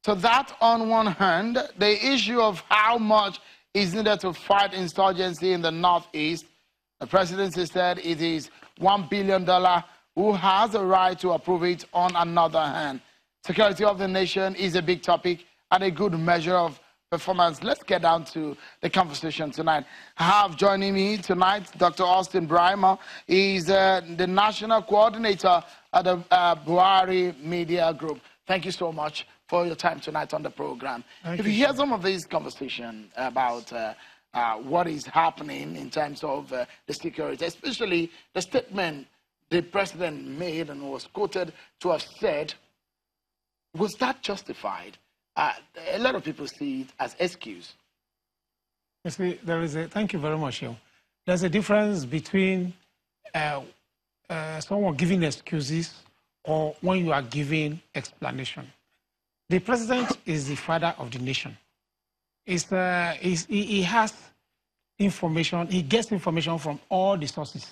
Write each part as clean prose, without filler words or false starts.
So that on one hand, the issue of how much is needed to fight insurgency in the Northeast, the presidency said it is $1 billion. Who has the right to approve it on another hand? Security of the nation is a big topic and a good measure of performance. Let's get down to the conversation tonight. I have joining me tonight Dr. Austin Braimoh. He's the national coordinator at the Buhari Media Group. Thank you so much for your time tonight on the program. If you hear some of these conversations about what is happening in terms of the security, especially the statement the president made and was quoted to have said, was that justified? A lot of people see it as excuse. You see, thank you very much. There's a difference between someone giving excuses or when you are giving explanation. The president is the father of the nation. He has information, he gets information from all the sources.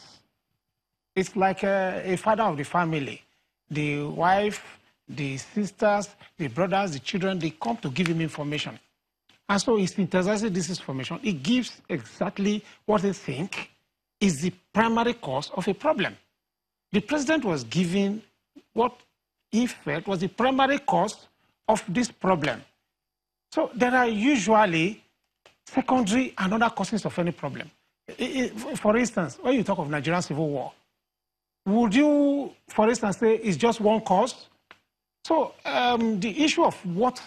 It's like a father of the family. The wife, the sisters, the brothers, the children, they come to give him information. And so he synthesizes this information. He gives exactly what he thinks is the primary cause of a problem. The president was giving what he felt was the primary cause of this problem. So there are usually secondary and other causes of any problem. For instance, when you talk of Nigerian civil war, would you, for instance, say it's just one cause? So the issue of what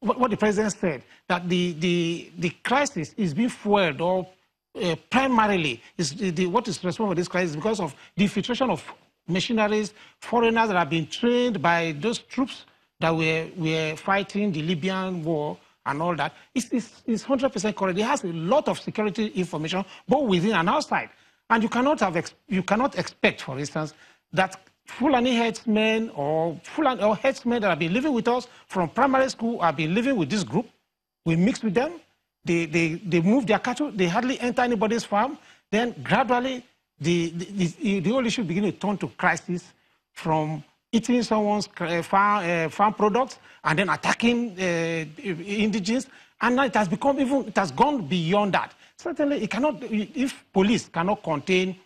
the president said, that the crisis is being fueled or primarily what is responsible for this crisis because of the infiltration of machineries, foreigners that have been trained by those troops that were fighting the Libyan war and all that. It's 100% correct. It has a lot of security information, both within and outside. And you cannot expect, for instance, that Fulani herdsmen or herdsmen that have been living with us from primary school have been living with this group. We mix with them. They move their cattle. They hardly enter anybody's farm. Then gradually, the whole issue begins to turn to crisis from eating someone's farm products and then attacking indigenous. And now it has gone beyond that. Certainly, it cannot, if police cannot contain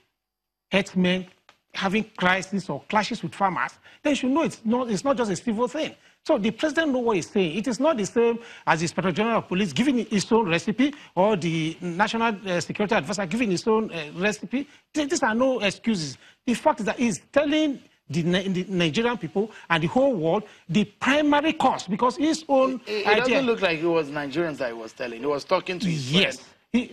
herdsmen having crises or clashes with farmers, then you should know it's not just a civil thing. So the president knows what he's saying. It is not the same as the Inspector General of Police giving his own recipe or the National Security Advisor giving his own recipe. These are no excuses. The fact is that he's telling the Nigerian people and the whole world the primary cause because his own It idea. doesn't look like it was Nigerians that he was telling. He was talking to his friends.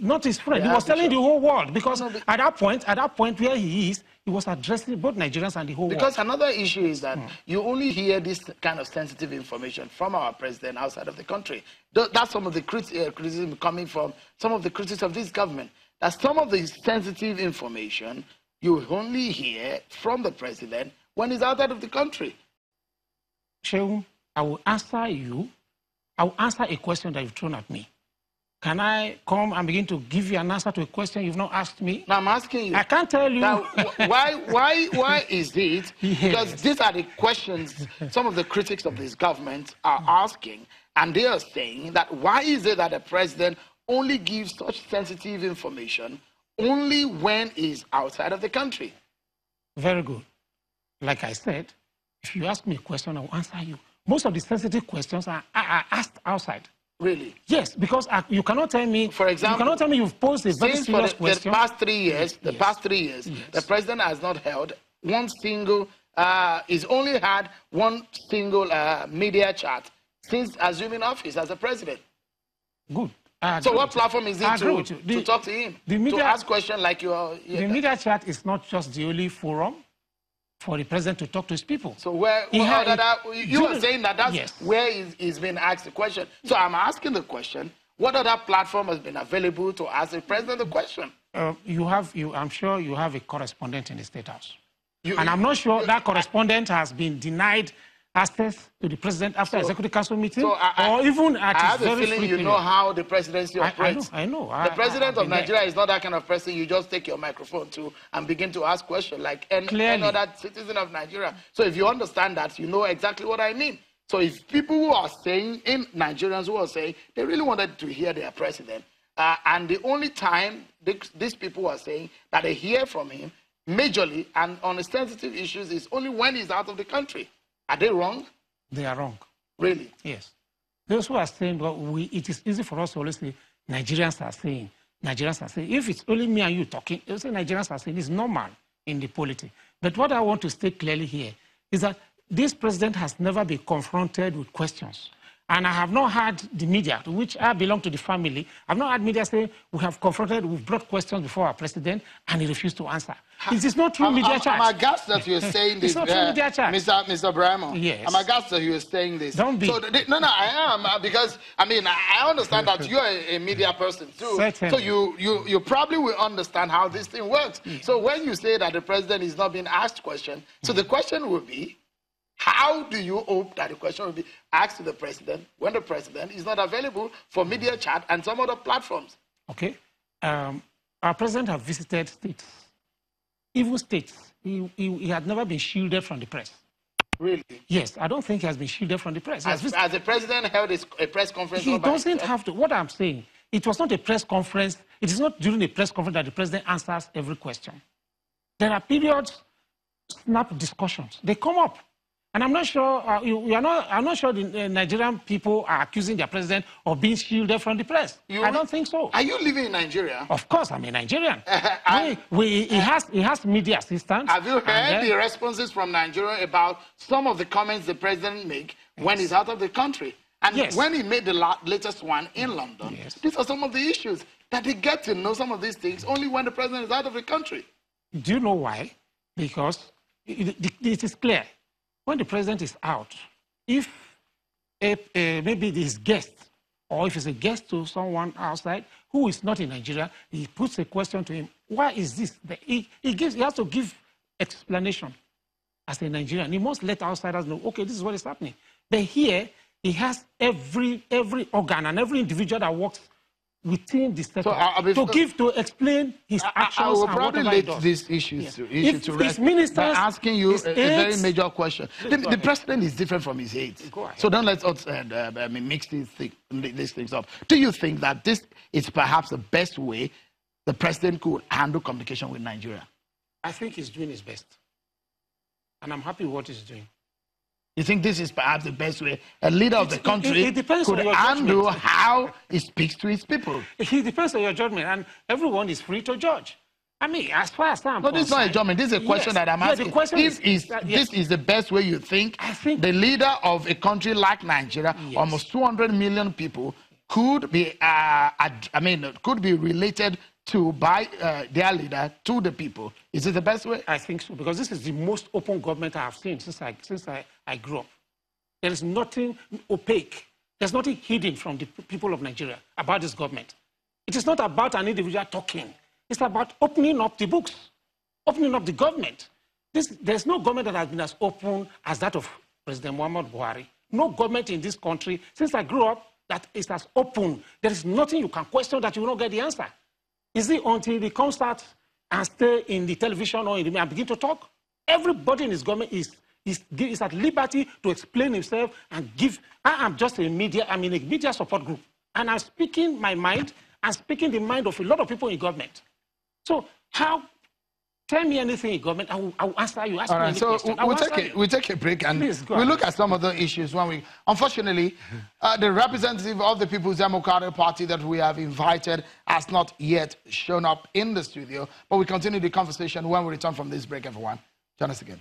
Not his friend. He was telling the whole world because at that point where he is, he was addressing both Nigerians and the whole world. Because another issue is that you only hear this kind of sensitive information from our president outside of the country. That's some of the criticism coming from some of the critics of this government. That some of the sensitive information you only hear from the president when he's outside of the country. Shehu, I will answer you. I will answer a question that you've thrown at me. Can I come and begin to give you an answer to a question you've not asked me? No, I'm asking you. I can't tell you. Now, why is it? Yes. Because these are the questions some of the critics of this government are asking. And they are saying that why is it that the president only gives such sensitive information only when he's outside of the country? Very good. Like I said, if you ask me a question, I will answer you. Most of the sensitive questions are asked outside. Really? Yes, because you cannot tell me. For example, you cannot tell me you've posed a very serious question. The past 3 years, the president has not held one single. He's only had one single media chat since assuming office as a president. Good. So what platform is it to talk to him? To ask questions like you are? The media chat is not just the only forum for the president to talk to his people. So you are saying that's where he's been asked the question. So I'm asking the question, what other platform has been available to ask the president the question? I'm sure you have a correspondent in the State House. And I'm not sure that correspondent has been denied access to the president after executive council meeting, or even at his very I have a feeling you know how the presidency operates. I know. The president of Nigeria is not that kind of person you just take your microphone to and begin to ask questions like any other citizen of Nigeria. So if you understand that, you know exactly what I mean. So if people who are saying, in Nigerians who are saying, they really wanted to hear their president, and the only time these people are saying that they hear from him majorly and on sensitive issues is only when he's out of the country. Are they wrong? They are wrong. Really? Yes. Those who are saying, well, it is easy for us to always say, Nigerians are saying. If it's only me and you talking, you say Nigerians are saying it's normal in the polity. But what I want to state clearly here is that this president has never been confronted with questions. And I have not had the media, to which I belong to the family, I've not had media say, we've brought questions before our president, and he refused to answer. It is not true media chat. I'm aghast that you're saying this. It's not true media chat. Mr. Braimoh. Yes. I'm aghast that you're saying this. Don't be. So, no, I am, because, I mean, I understand that you're a media person, too. Certainly. So you probably will understand how this thing works. Yeah. So when you say that the president is not being asked questions, so the question will be, how do you hope that the question will be asked to the president when the president is not available for media chat and some other platforms? Okay. Our president has visited states, even states. He had never been shielded from the press. Really? Yes, I don't think he has been shielded from the press. As the president held a press conference? He doesn't have to. What I'm saying, it was not a press conference. It is not during a press conference that the president answers every question. There are periods, snap discussions. They come up. And I'm not sure, I'm not sure the Nigerian people are accusing their president of being shielded from the press. I don't think so. Are you living in Nigeria? Of course, I'm a Nigerian. He has media assistants. Have you heard the responses from Nigeria about some of the comments the president makes when he's out of the country? And when he made the latest one in London, these are some of the issues that they get to know some of these things only when the president is out of the country. Do you know why? Because it is clear. When the president is out, if maybe his guest, or if it's a guest to someone outside who is not in Nigeria, he puts a question to him, why is this? He has to give explanation as a Nigerian. He must let outsiders know, okay, this is what is happening. But here, he has every organ and every individual that works within the setup to explain his actions. I will probably relate this issue to rest by asking you a very major question. The president is different from his aides. So don't let us mix these things up. Do you think that this is perhaps the best way the president could handle communication with Nigeria? I think he's doing his best. And I'm happy with what he's doing. You think this is perhaps the best way a leader of the country could handle how he speaks to his people? It depends on your judgment, and everyone is free to judge. I mean, as far as I'm concerned... No, this is not a judgment. This is a question that I'm asking. This is the best way you think the leader of a country like Nigeria, almost 200 million people, could be, could be related to by their leader to the people. Is it the best way? I think so, because this is the most open government I have seen since I grew up. There is nothing opaque. There's nothing hidden from the people of Nigeria about this government. It is not about an individual talking. It's about opening up the books, opening up the government. There's no government that has been as open as that of President Muhammad Buhari. No government in this country, since I grew up, that is as open. There is nothing you can question that you will not get the answer. Is it until they come start and stay in the television or in the media and begin to talk? Everybody in his government is at liberty to explain himself and give. I am just I'm in a media support group. And I'm speaking my mind and speaking the mind of a lot of people in government. So tell me anything in government, I will answer you. Ask me any question. We'll take a break and we'll look at some of the issues when we... Unfortunately, the representative of the People's Democratic Party that we have invited has not yet shown up in the studio, but we continue the conversation when we return from this break, everyone. Join us again.